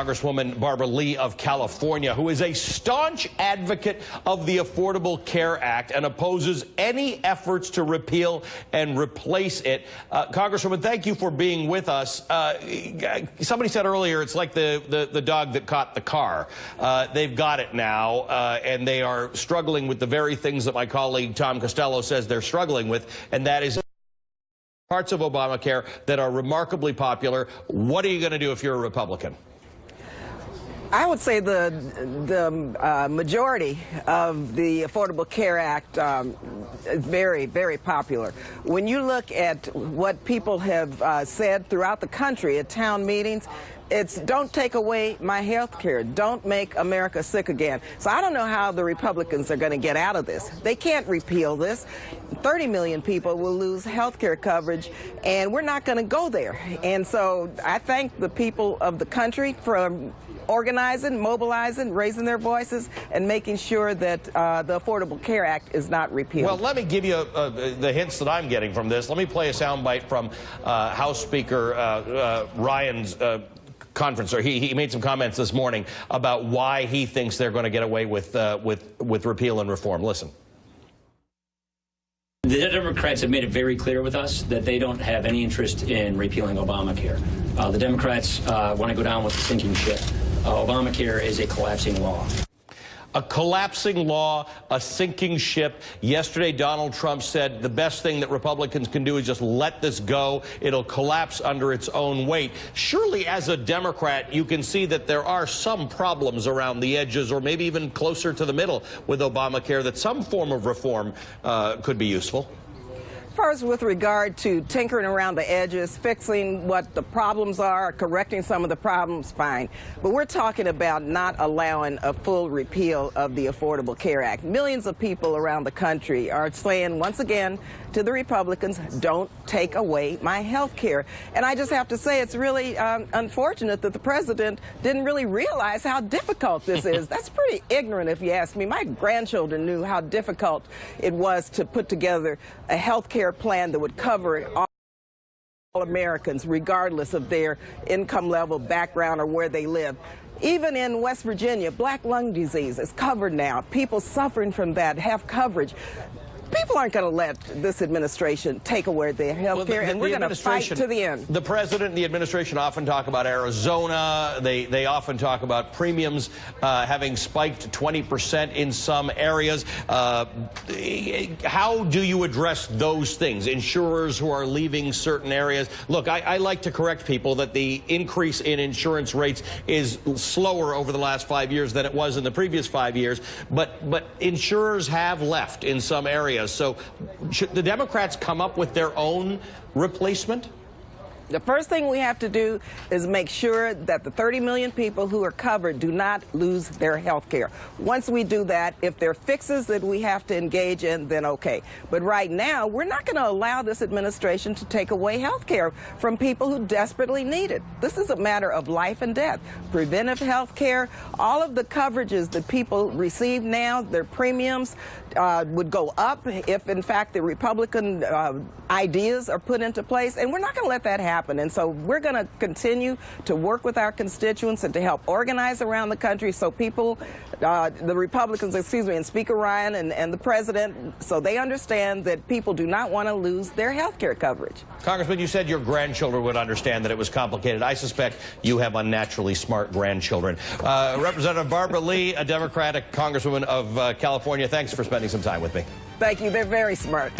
Congresswoman Barbara Lee of California, who is a staunch advocate of the Affordable Care Act and opposes any efforts to repeal and replace it. Congresswoman, thank you for being with us. Somebody said earlier it's like the dog that caught the car. They've got it now, and they are struggling with the very things that my colleague Tom Costello says they're struggling with, and that is parts of Obamacare that are remarkably popular. What are you going to do if you're a Republican? I would say the majority of the Affordable Care Act is very, very popular. When you look at what people have said throughout the country at town meetings, it's don't take away my health care. Don't make America sick again. So I don't know how the Republicans are going to get out of this. They can't repeal this. 30 million people will lose health care coverage, and we're not going to go there. And so I thank the people of the country for organizing, mobilizing, raising their voices, and making sure that the Affordable Care Act is not repealed. Well, let me give you the hints that I'm getting from this. Let me play a soundbite from House Speaker Ryan's conference. He made some comments this morning about why he thinks they're going to get away with repeal and reform. Listen. The Democrats have made it very clear with us that they don't have any interest in repealing Obamacare. The Democrats want to go down with the sinking ship. Obamacare is a collapsing law. A collapsing law, a sinking ship. Yesterday, Donald Trump said the best thing that Republicans can do is just let this go. It'll collapse under its own weight. Surely, as a Democrat, you can see that there are some problems around the edges, or maybe even closer to the middle with Obamacare, that some form of reform could be useful. First, with regard to tinkering around the edges, fixing what the problems are, correcting some of the problems, fine. But we're talking about not allowing a full repeal of the Affordable Care Act. Millions of people around the country are saying, once again, to the Republicans, don't take away my health care. And I just have to say, it's really unfortunate that the president didn't really realize how difficult this is. That's pretty ignorant, if you ask me. My grandchildren knew how difficult it was to put together a health care plan that would cover all Americans, regardless of their income level, background, or where they live. Even in West Virginia, black lung disease is covered now. People suffering from that have coverage. People aren't going to let this administration take away their health care, and we're going to fight to the end. The president and the administration often talk about Arizona. They often talk about premiums having spiked 20% in some areas. How do you address those things? Insurers who are leaving certain areas. Look, I like to correct people that the increase in insurance rates is slower over the last 5 years than it was in the previous 5 years. But insurers have left in some areas. So should the Democrats come up with their own replacement? The first thing we have to do is make sure that the 30 million people who are covered do not lose their health care. Once we do that, if there are fixes that we have to engage in, then okay. But right now, we're not going to allow this administration to take away health care from people who desperately need it. This is a matter of life and death. Preventive health care, all of the coverages that people receive now, their premiums would go up if, in fact, the Republican ideas are put into place. And we're not going to let that happen. And so we're going to continue to work with our constituents and to help organize around the country so people, the Republicans, and Speaker Ryan and the president, so they understand that people do not want to lose their health care coverage. Congressman, you said your grandchildren would understand that it was complicated. I suspect you have unnaturally smart grandchildren. Representative Barbara Lee, a Democratic Congresswoman of California, thanks for spending some time with me. Thank you. They're very smart.